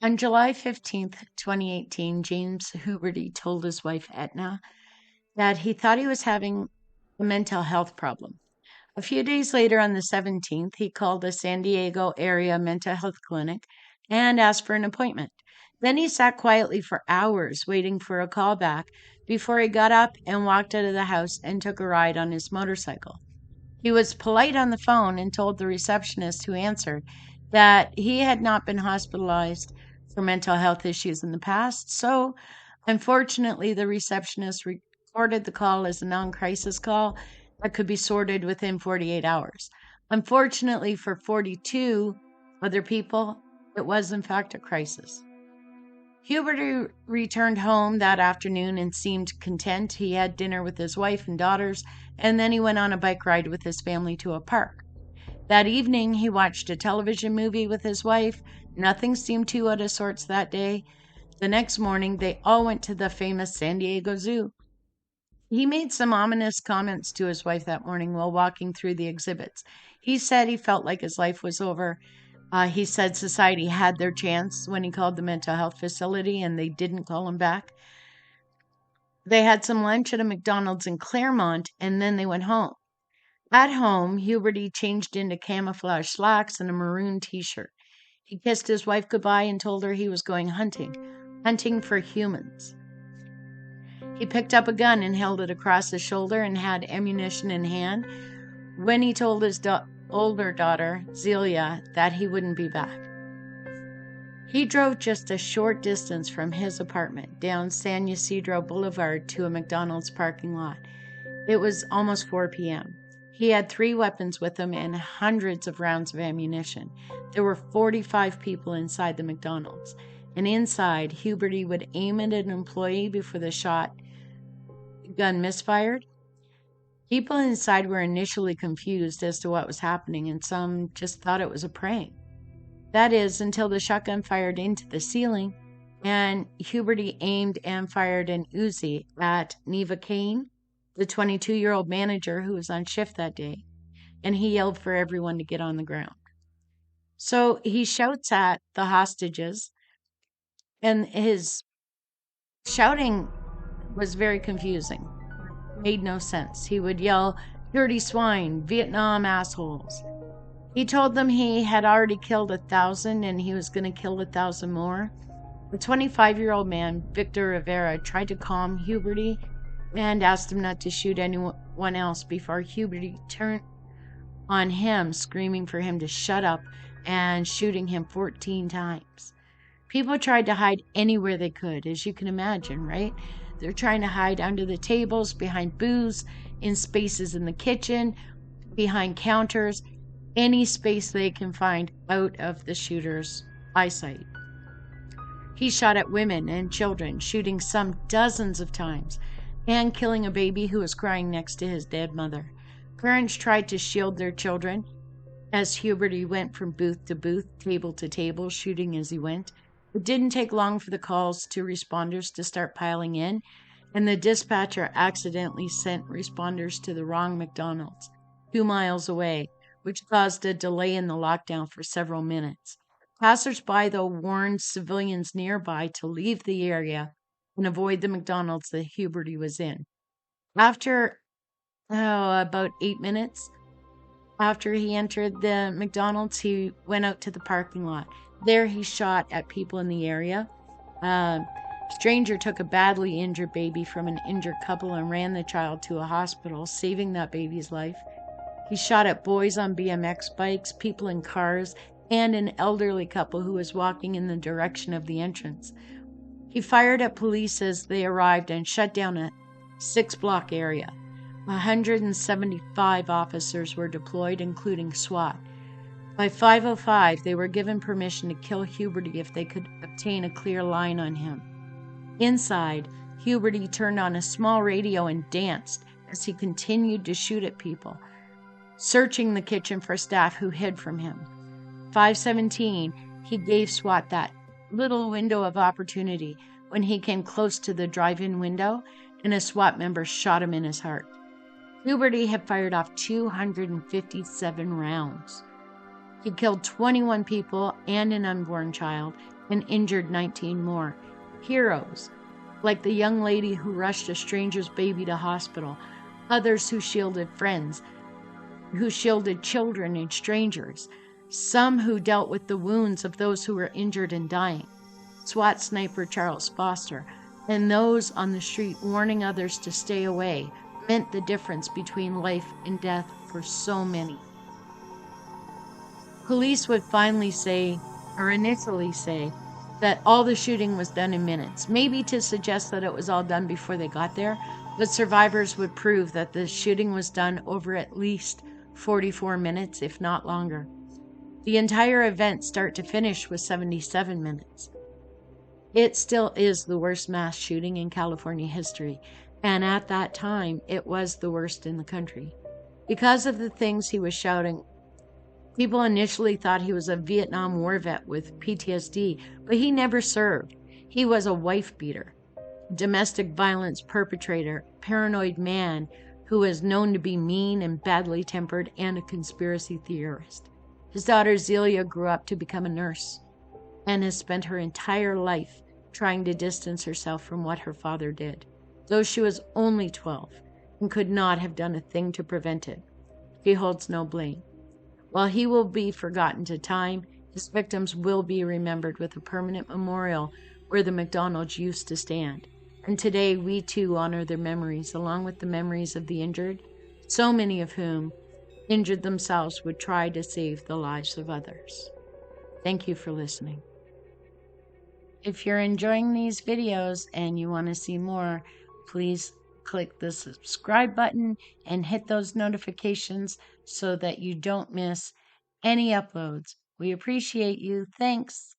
On July 15th, 2018, James Huberty told his wife Etna that he thought he was having a mental health problem. A few days later, on the 17th, he called the San Diego area mental health clinic and asked for an appointment. Then he sat quietly for hours waiting for a call back before he got up and walked out of the house and took a ride on his motorcycle. He was polite on the phone and told the receptionist who answered that he had not been hospitalized for mental health issues in the past. So, unfortunately, the receptionist recorded the call as a non crisis call that could be sorted within 48 hours. Unfortunately for 42 other people, it was in fact a crisis. Hubert returned home that afternoon and seemed content. He had dinner with his wife and daughters, and then he went on a bike ride with his family to a park. That evening, he watched a television movie with his wife. Nothing seemed too out of sorts that day. The next morning, they all went to the famous San Diego Zoo. He made some ominous comments to his wife that morning while walking through the exhibits. He said he felt like his life was over. He said society had their chance when he called the mental health facility and they didn't call him back. They had some lunch at a McDonald's in Claremont and then they went home. At home, Huberty changed into camouflage slacks and a maroon t-shirt. He kissed his wife goodbye and told her he was going hunting for humans. He picked up a gun and held it across his shoulder and had ammunition in hand when he told his older daughter, Zelia, that he wouldn't be back. He drove just a short distance from his apartment down San Ysidro Boulevard to a McDonald's parking lot. It was almost 4 p.m. He had 3 weapons with him and hundreds of rounds of ammunition. There were 45 people inside the McDonald's. And inside, Huberty would aim at an employee before the gun misfired. People inside were initially confused as to what was happening, and some just thought it was a prank. That is, until the shotgun fired into the ceiling, and Huberty aimed and fired an Uzi at Neva Kane, the 22-year-old manager who was on shift that day, and he yelled for everyone to get on the ground. So he shouts at the hostages, and his shouting was very confusing. Made no sense. He would yell, "Dirty swine, Vietnam assholes." He told them he had already killed 1,000 and he was going to kill 1,000 more. The 25-year-old man, Victor Rivera, tried to calm Huberty and asked him not to shoot anyone else before Huberty turned on him, screaming for him to shut up and shooting him 14 times. People tried to hide anywhere they could, as you can imagine, right? They're trying to hide under the tables, behind booths, in spaces in the kitchen, behind counters, any space they can find out of the shooter's eyesight. He shot at women and children, shooting some dozens of times, and killing a baby who was crying next to his dead mother. Parents tried to shield their children as Huberty went from booth to booth, table to table, shooting as he went. It didn't take long for the calls to responders to start piling in, and the dispatcher accidentally sent responders to the wrong McDonald's 2 miles away, which caused a delay in the lockdown for several minutes. Passers-by, though, warned civilians nearby to leave the area and avoid the McDonald's that Huberty was in. After about 8 minutes after he entered the McDonald's, he went out to the parking lot. There he shot at people in the area. A stranger took a badly injured baby from an injured couple and ran the child to a hospital, saving that baby's life. He shot at boys on BMX bikes, people in cars, and an elderly couple who was walking in the direction of the entrance. He fired at police as they arrived and shut down a 6-block area. 175 officers were deployed, including SWAT. By 5:05, they were given permission to kill Huberty if they could obtain a clear line on him. Inside, Huberty turned on a small radio and danced as he continued to shoot at people, searching the kitchen for staff who hid from him. 5:17, he gave SWAT that little window of opportunity when he came close to the drive-in window and a SWAT member shot him in his heart. Huberty had fired off 257 rounds. He killed 21 people and an unborn child and injured 19 more. Heroes, like the young lady who rushed a stranger's baby to hospital, others who shielded friends, who shielded children and strangers, some who dealt with the wounds of those who were injured and dying. SWAT sniper Charles Foster, and those on the street warning others to stay away meant the difference between life and death for so many. Police would finally say, or initially say, that all the shooting was done in minutes, maybe to suggest that it was all done before they got there, but survivors would prove that the shooting was done over at least 44 minutes, if not longer. The entire event, start to finish, was 77 minutes. It still is the worst mass shooting in California history, and at that time, it was the worst in the country. Because of the things he was shouting, people initially thought he was a Vietnam War vet with PTSD, but he never served. He was a wife beater, domestic violence perpetrator, paranoid man who is known to be mean and badly tempered, and a conspiracy theorist. His daughter Zelia grew up to become a nurse and has spent her entire life trying to distance herself from what her father did, though she was only 12 and could not have done a thing to prevent it. He holds no blame. While he will be forgotten to time, his victims will be remembered with a permanent memorial where the McDonald's used to stand. And today we too honor their memories, along with the memories of the injured, so many of whom injured themselves would try to save the lives of others. Thank you for listening. If you're enjoying these videos and you want to see more, please click the subscribe button and hit those notifications so that you don't miss any uploads. We appreciate you. Thanks.